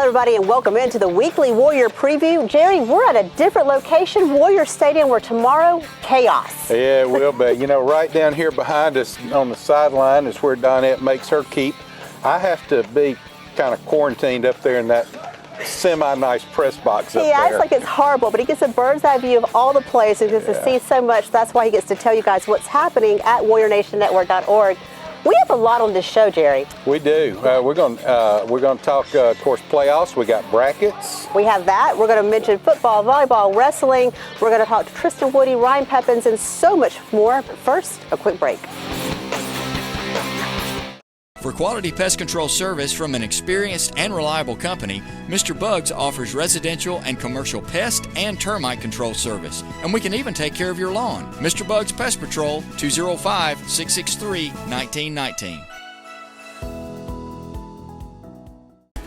everybody, and welcome into the weekly Warrior preview. Jerry, we're at a different location, Warrior Stadium, where tomorrow, chaos. Yeah, it will be. You know, right down here behind us on the sideline is where Donette makes her keep. I have to be kind of quarantined up there in that semi-nice press box up there. He acts like it's horrible, but he gets a bird's eye view of all the plays and gets to see so much. That's why he gets to tell you guys what's happening at WarriorNationNetwork.org. We have a lot on this show, Jerry. We do. We're going to talk, of course, playoffs. We got brackets. We have that. We're going to mention football, volleyball, wrestling. We're going to talk to Tristan Woody, Ryan Peppins, and so much more. But first, a quick break. For quality pest control service from an experienced and reliable company, Mr. Bugs offers residential and commercial pest and termite control service. And we can even take care of your lawn. Mr. Bugs Pest Patrol, 205-663-1919.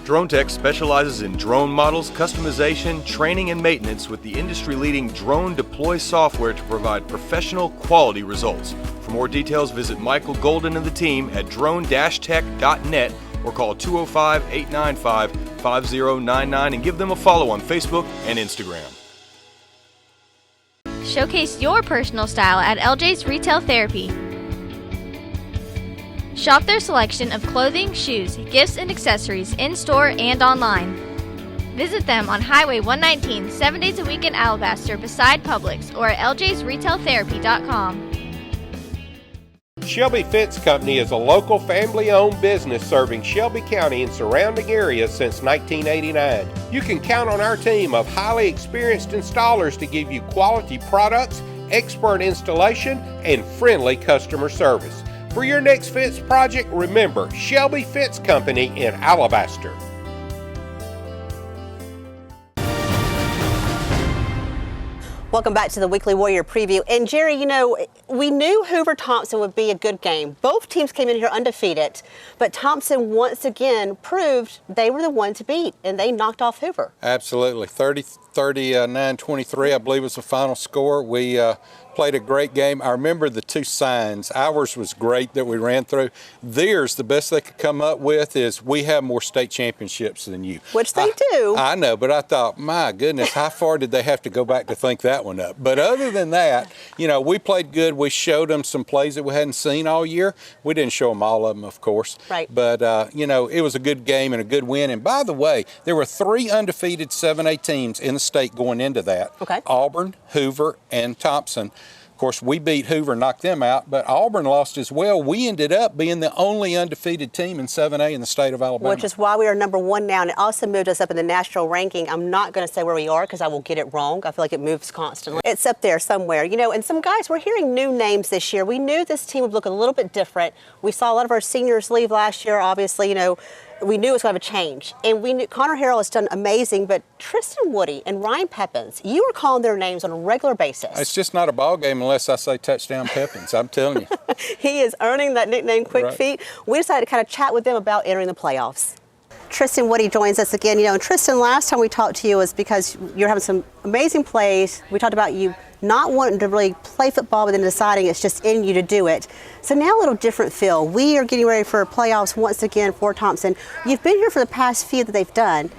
Drone Tech specializes in drone models, customization, training, and maintenance with the industry-leading Drone Deploy software to provide professional quality results. For more details, visit Michael Golden and the team at drone-tech.net or call 205-895-5099 and give them a follow on Facebook and Instagram. Showcase your personal style at LJ's Retail Therapy. Shop their selection of clothing, shoes, gifts, and accessories in-store and online. Visit them on Highway 119, 7 days a week in Alabaster beside Publix or at ljsretailtherapy.com. Shelby Fence Company is a local family-owned business serving Shelby County and surrounding areas since 1989. You can count on our team of highly experienced installers to give you quality products, expert installation, and friendly customer service. For your next fence project, remember Shelby Fence Company in Alabaster. Welcome back to the Weekly Warrior Preview. And Jerry, you know, we knew Hoover-Thompson would be a good game. Both teams came in here undefeated, but Thompson once again proved they were the one to beat, and they knocked off Hoover. Absolutely. 39-23, I believe, was the final score. We played a great game. I remember the two signs. Ours was great that we ran through. Theirs, the best they could come up with is, we have more state championships than you. Which they do. I know, but I thought, my goodness, how far did they have to go back to think that one up? But other than that, you know, we played good. We showed them some plays that we hadn't seen all year. We didn't show them all of them, of course. Right. But, you know, it was a good game and a good win. And by the way, there were 3 undefeated 7A teams in the state going into that. Okay. Auburn, Hoover, and Thompson. Of course, we beat Hoover, knocked them out, but Auburn lost as well. We ended up being the only undefeated team in 7A in the state of Alabama. Which is why we are number 1 now, and it also moved us up in the national ranking. I'm not going to say where we are because I will get it wrong. I feel like it moves constantly. It's up there somewhere, you know, and some guys, we're hearing new names this year. We knew this team would look a little bit different. We saw a lot of our seniors leave last year, obviously, you know. We knew it was going to have a change. And we knew Connor Harrell has done amazing, but Tristan Woody and Ryan Peppins, you were calling their names on a regular basis. It's just not a ball game unless I say touchdown Peppins, I'm telling you. He is earning that nickname Quick Right. Feet. We decided to kind of chat with them about entering the playoffs. Tristan Woody joins us again. You know, and Tristan, last time we talked to you was because you're having some amazing plays. We talked about you not wanting to really play football, but then deciding it's just in you to do it. So now a little different feel. We are getting ready for playoffs once again for Thompson. You've been here for the past few that they've done.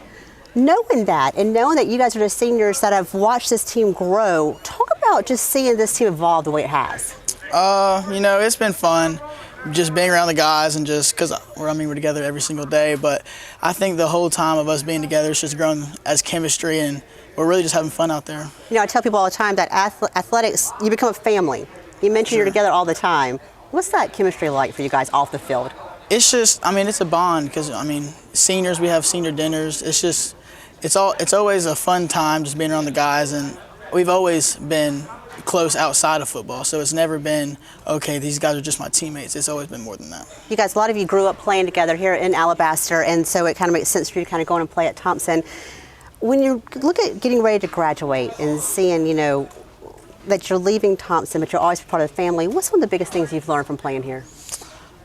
Knowing that and knowing that you guys are the seniors that have watched this team grow, talk about just seeing this team evolve the way it has. You know, it's been fun. Just being around the guys and just because we're together every single day, but I think the whole time of us being together, it's just grown as chemistry, and we're really just having fun out there. You know, I tell people all the time that athletics, you become a family. You mention You're together all the time. What's that chemistry like for you guys off the field? It's just, I mean, it's a bond because, I mean, seniors, we have senior dinners. It's just, it's always a fun time just being around the guys, and we've always been close outside of football, so it's never been, okay, these guys are just my teammates. It's always been more than that. You guys, a lot of you grew up playing together here in Alabaster, and so it kind of makes sense for you to kind of go and play at Thompson. When you look at getting ready to graduate and seeing, you know, that you're leaving Thompson, but you're always part of the family, what's one of the biggest things you've learned from playing here?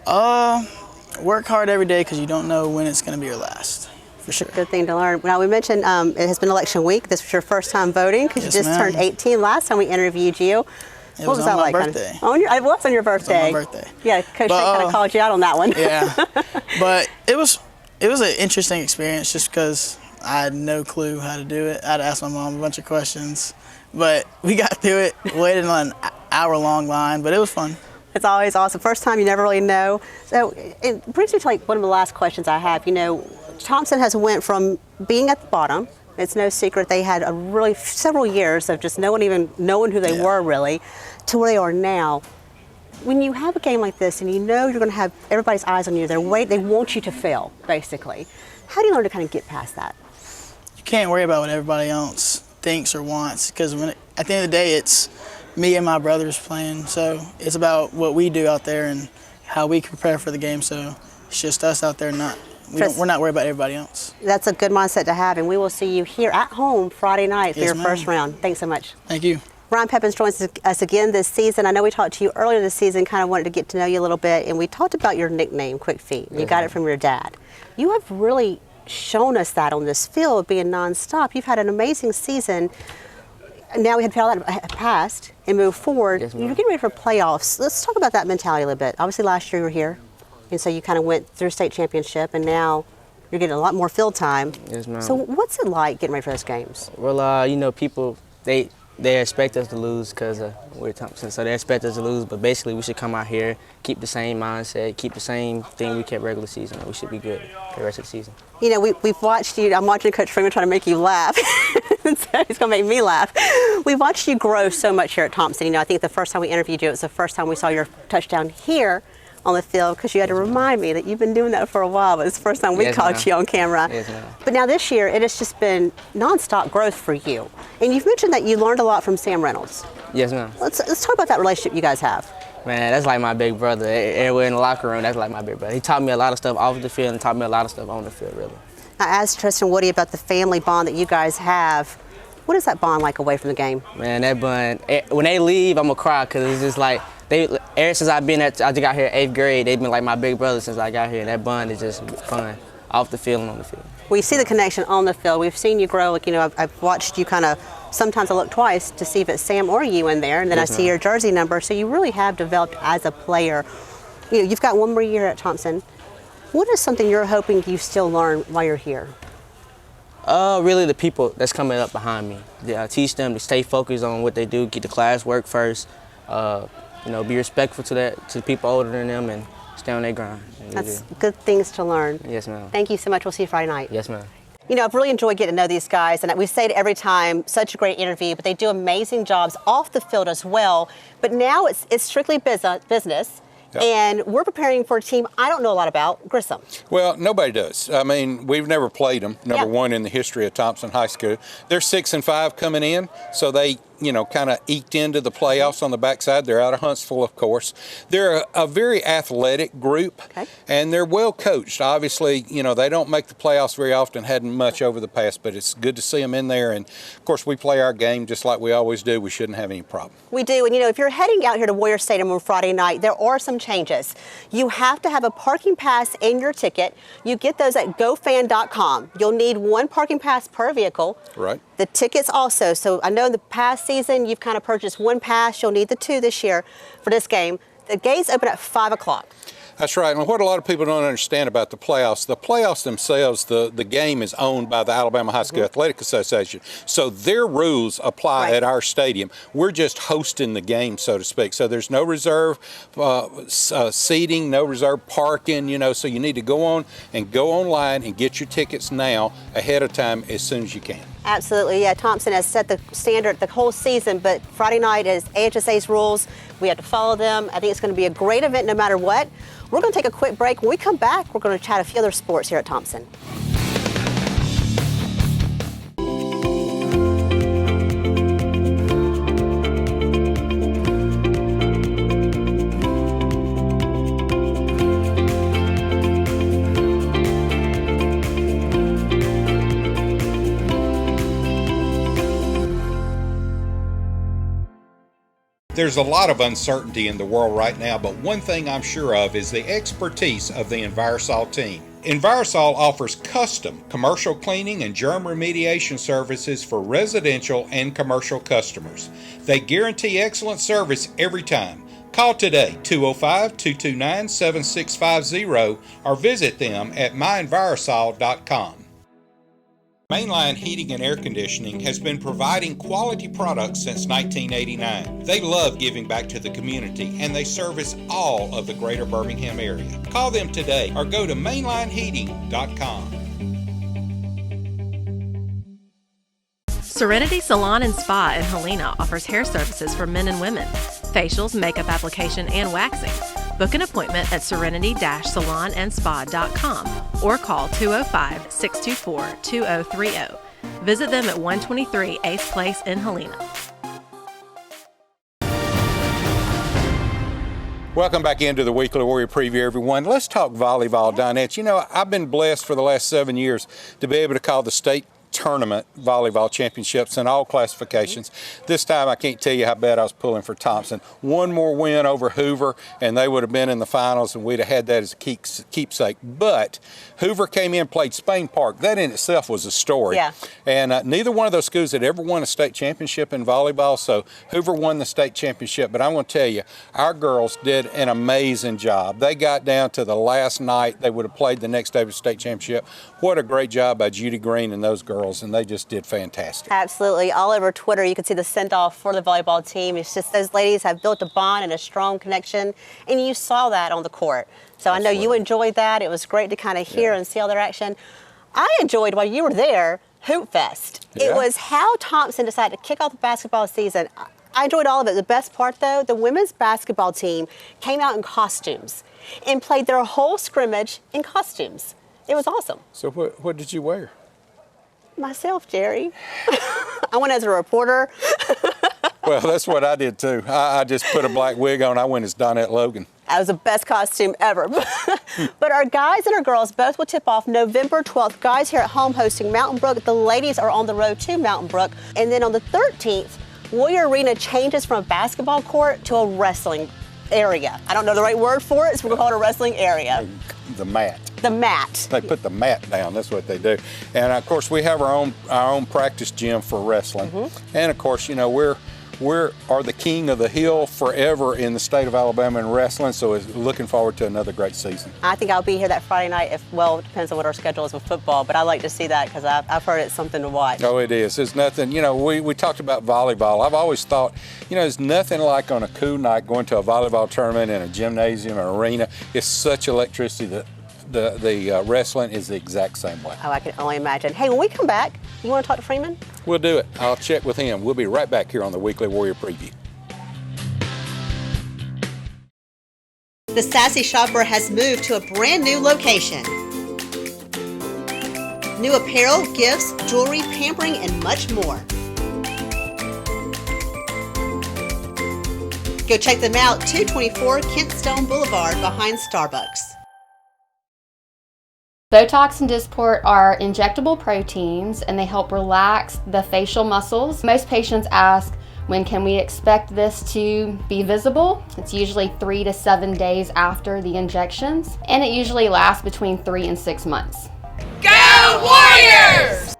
Work hard every day because you don't know when it's going to be your last. For sure. Good thing to learn. Now, we mentioned it has been election week. This was your first time voting because Yes, you just turned 18 last time we interviewed you. It was on my birthday. It was on your birthday. It was on my birthday. Yeah, Coach kind of called you out on that one. Yeah, but it was an interesting experience just because I had no clue how to do it. I had to ask my mom a bunch of questions. But we got through it, waited on an hour-long line, but it was fun. It's always awesome. First time, you never really know. So it brings me to like one of the last questions I have. You know, Thompson has went from being at the bottom. It's no secret they had a really several years of just no one even knowing who they were really, to where they are now. When you have a game like this and you know you're going to have everybody's eyes on you, they want you to fail, basically. How do you learn to kind of get past that? You can't worry about what everybody else thinks or wants, because at the end of the day, it's me and my brothers playing. So it's about what we do out there and how we prepare for the game. So it's just us out there, we're not worried about everybody else. That's a good mindset to have, and we will see you here at home Friday night for your first round. Thanks so much. Thank you. Ryan Pepins joins us again this season. I know we talked to you earlier this season, kind of wanted to get to know you a little bit, and we talked about your nickname, Quick Feet. You got it from your dad. You have really shown us that on this field, being nonstop. You've had an amazing season. Now we had all that past and move forward. Yes, You're getting ready for playoffs. Let's talk about that mentality a little bit. Obviously, last year you were here, and so you kind of went through state championship, and now you're getting a lot more field time. Yes, ma'am. So what's it like getting ready for those games? Well, you know, people, they expect us to lose because we're Thompson, so they expect us to lose. But basically, we should come out here, keep the same mindset, keep the same thing we kept regular season, and we should be good for the rest of the season. You know, we've watched you. I'm watching Coach Freeman trying to make you laugh. So he's going to make me laugh. We've watched you grow so much here at Thompson. You know, I think the first time we interviewed you, it was the first time we saw your touchdown here on the field, because you had to remind me that you've been doing that for a while, but it's the first time we caught you on camera. Yes, ma'am. But now this year, it has just been nonstop growth for you. And you've mentioned that you learned a lot from Sam Reynolds. Yes, ma'am. Let's talk about that relationship you guys have. Man, that's like my big brother. Everywhere in the locker room, that's like my big brother. He taught me a lot of stuff off the field and taught me a lot of stuff on the field, really. I asked Tristan Woody about the family bond that you guys have. What is that bond like away from the game? Man, that bond, when they leave, I'm going to cry, because it's just like, ever since I just got here 8th grade, they've been like my big brother since I got here, and that bond is just fun, off the field and on the field. We see the connection on the field. We've seen you grow. Like, you know, I've watched you kind of, sometimes I look twice to see if it's Sam or you in there, and then I see your jersey number. So you really have developed as a player. You know, you've got one more year at Thompson. What is something you're hoping you still learn while you're here? Really the people that's coming up behind me. Teach them to stay focused on what they do, get the class work first, you know, be respectful to the people older than them, and stay on their grind. That's good things to learn. Yes, ma'am. Thank you so much. We'll see you Friday night. Yes, ma'am. You know, I've really enjoyed getting to know these guys, and we say it every time, such a great interview, but they do amazing jobs off the field as well. But now it's strictly business. Yep. And we're preparing for a team I don't know a lot about, Grissom. Well, nobody does. I mean, we've never played them, number one in the history of Thompson High School. They're 6-5 coming in, so they, you know, kind of eked into the playoffs on the backside. They're out of Huntsville, of course. They're a very athletic group, and they're well coached. Obviously, you know, they don't make the playoffs very often, hadn't much over the past, but it's good to see them in there. And, of course, we play our game just like we always do. We shouldn't have any problem. We do, and, you know, if you're heading out here to Warrior Stadium on Friday night, there are some changes. You have to have a parking pass in your ticket. You get those at gofan.com. You'll need one parking pass per vehicle. Right. The tickets also. So I know in the past season you've kind of purchased one pass. You'll need the two this year for this game. The gates open at 5 o'clock. That's right. And what a lot of people don't understand about the playoffs themselves, the game is owned by the Alabama High School Athletic Association. So their rules apply at our stadium. We're just hosting the game, so to speak. So there's no reserve seating, no reserve parking, you know, so you need to go online and get your tickets now ahead of time as soon as you can. Absolutely, yeah. Thompson has set the standard the whole season, but Friday night is AHSA's rules. We have to follow them. I think it's going to be a great event no matter what. We're going to take a quick break. When we come back, we're going to chat a few other sports here at Thompson. There's a lot of uncertainty in the world right now, but one thing I'm sure of is the expertise of the Envirosol team. Envirosol offers custom commercial cleaning and germ remediation services for residential and commercial customers. They guarantee excellent service every time. Call today, 205-229-7650, or visit them at myenvirosol.com. Mainline Heating and Air Conditioning has been providing quality products since 1989. They love giving back to the community, and they service all of the greater Birmingham area. Call them today or go to mainlineheating.com. Serenity Salon and Spa in Helena offers hair services for men and women, facials, makeup application, and waxing. Book an appointment at serenity-salonandspa.com or call 205-624-2030. Visit them at 123 8th Place in Helena. Welcome back into the Weekly Warrior Preview, everyone. Let's talk volleyball, Dinette. You know, I've been blessed for the last 7 years to be able to call the state tournament volleyball championships in all classifications. This time I can't tell you how bad I was pulling for Thompson. One more win over Hoover and they would have been in the finals and we'd have had that as a keepsake. But Hoover came in, played Spain Park. That in itself was a story. Yeah. And neither one of those schools had ever won a state championship in volleyball, so Hoover won the state championship. But I want to tell you, our girls did an amazing job. They got down to the last night. They would have played the next day with the state championship. What a great job by Judy Green and those girls, and they just did fantastic. Absolutely. All over Twitter, you can see the send-off for the volleyball team. It's just those ladies have built a bond and a strong connection, and you saw that on the court. So I know you enjoyed that. It was great to kind of hear and see all their action. I enjoyed, while you were there, Hoop Fest. Yeah. It was how Thompson decided to kick off the basketball season. I enjoyed all of it. The best part, though, the women's basketball team came out in costumes and played their whole scrimmage in costumes. It was awesome. So what did you wear? Myself, Jerry. I went as a reporter. Well, that's what I did too. I just put a black wig on. I went as Donette Logan. That was the best costume ever. But our guys and our girls both will tip off November 12th. Guys here at home hosting Mountain Brook. The ladies are on the road to Mountain Brook. And then on the 13th, Warrior Arena changes from a basketball court to a wrestling area. I don't know the right word for it, so we're going to call it a wrestling area. The mat. The mat. They put the mat down. That's what they do. And of course, we have our own practice gym for wrestling. And of course, you know, we are the king of the hill forever in the state of Alabama in wrestling. So looking forward to another great season. I think I'll be here that Friday night. It depends on what our schedule is with football. But I like to see that because I've heard it's something to watch. Oh, it is. It's nothing. You know, we talked about volleyball. I've always thought, you know, there's nothing like on a cool night going to a volleyball tournament in a gymnasium or arena. It's such electricity that the wrestling is the exact same way. Oh, I can only imagine. Hey, when we come back, you want to talk to Freeman? We'll do it. I'll check with him. We'll be right back here on the Weekly Warrior Preview. The Sassy Shopper has moved to a brand new location. New apparel, gifts, jewelry, pampering, and much more. Go check them out, 224 Kentstone Boulevard behind Starbucks. Botox and Dysport are injectable proteins and they help relax the facial muscles. Most patients ask, when can we expect this to be visible? It's usually 3 to 7 days after the injections, and it usually lasts between 3 and 6 months. Go Warriors!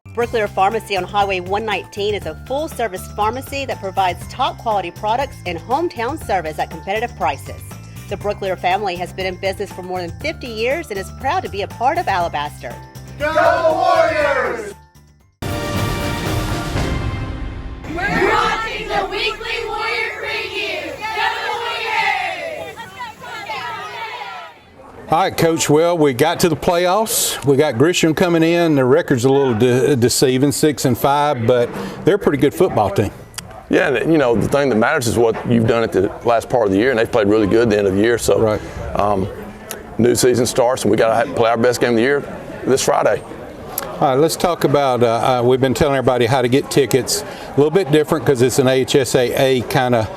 Brooklear Pharmacy on Highway 119 is a full-service pharmacy that provides top-quality products and hometown service at competitive prices. The Brooklear family has been in business for more than 50 years and is proud to be a part of Alabaster. Go Warriors! We're watching the Weekly Warrior Preview. Go Warriors! All right, Coach. Well, we got to the playoffs. We got Grissom coming in. The record's a little deceiving, 6-5, but they're a pretty good football team. Yeah, and you know, the thing that matters is what you've done at the last part of the year, and they've played really good at the end of the year. So, right. New season starts, and we got to play our best game of the year this Friday. All right, let's talk about, we've been telling everybody how to get tickets. A little bit different because it's an HSAA kind of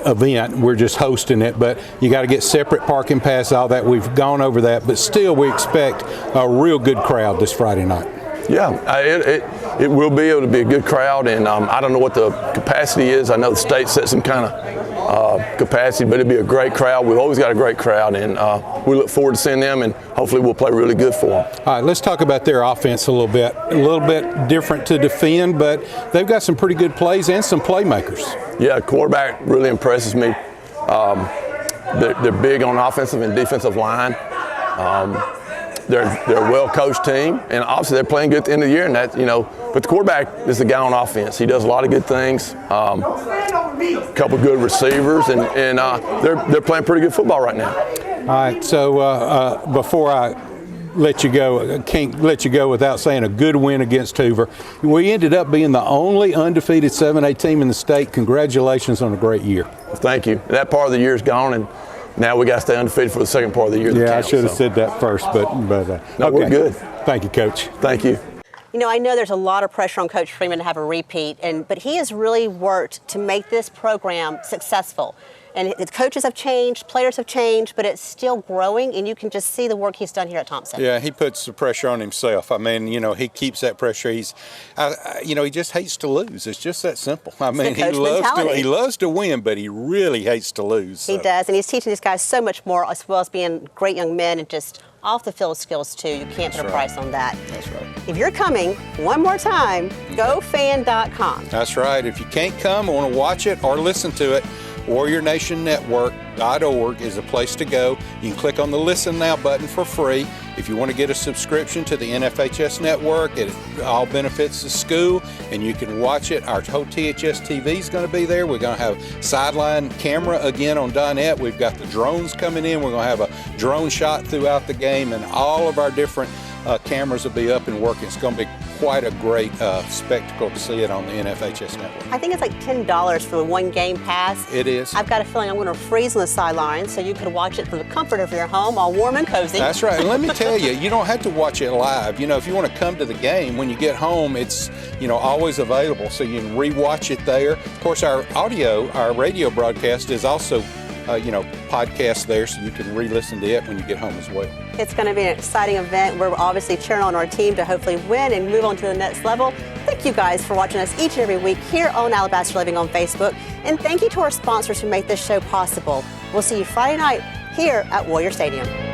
event. We're just hosting it, but you got to get separate parking pass, all that. We've gone over that, but still we expect a real good crowd this Friday night. Yeah, it will be able to be a good crowd, and I don't know what the capacity is. I know the state set some kind of capacity, but it'll be a great crowd. We've always got a great crowd, and we look forward to seeing them, and hopefully we'll play really good for them. All right, let's talk about their offense a little bit. A little bit different to defend, but they've got some pretty good plays and some playmakers. Yeah, quarterback really impresses me. They're big on offensive and defensive line. they're a well-coached team, and obviously they're playing good at the end of the year. And that, but the quarterback is the guy on offense. He does a lot of good things. A couple good receivers, and they're playing pretty good football right now. All right. So before I let you go, I can't let you go without saying a good win against Hoover. We ended up being the only undefeated 7A team in the state. Congratulations on a great year. Thank you. That part of the year's gone, and now we got to stay undefeated for the second part of the year. Yeah, I should have said that first, but no, okay. We're good. Thank you, Coach. Thank you. I know there's a lot of pressure on Coach Freeman to have a repeat, but he has really worked to make this program successful. And the coaches have changed, players have changed, but it's still growing, and you can just see the work he's done here at Thompson. Yeah, he puts the pressure on himself. I mean, he keeps that pressure. He just hates to lose. It's just that simple. I mean, he loves to win, but he really hates to lose. So. He does, and he's teaching these guys so much more, as well as being great young men and just off the field skills too. You can't put a price on that. That's right. If you're coming, one more time, gofan.com. That's right. If you can't come or want to watch it or listen to it, WarriorNationNetwork.org is a place to go. You can click on the Listen Now button for free. If you want to get a subscription to the NFHS network, it all benefits the school, and you can watch it. Our whole THS TV is going to be there. We're going to have sideline camera again on Dinette. We've got the drones coming in. We're going to have a drone shot throughout the game, and all of our different cameras will be up and working. It's going to be quite a great spectacle to see it on the NFHS network. I think it's like $10 for the one game pass. It is. I've got a feeling I'm going to freeze on the sidelines, so you could watch it from the comfort of your home, all warm and cozy. That's right. And let me tell you, you don't have to watch it live. If you want to come to the game, when you get home, it's always available, so you can re-watch it there. Of course, our radio broadcast is also podcast there, so you can re-listen to it when you get home as well. It's going to be an exciting event. We're obviously cheering on our team to hopefully win and move on to the next level. Thank you guys for watching us each and every week here on Alabaster Living on Facebook. And thank you to our sponsors who make this show possible. We'll see you Friday night here at Warrior Stadium.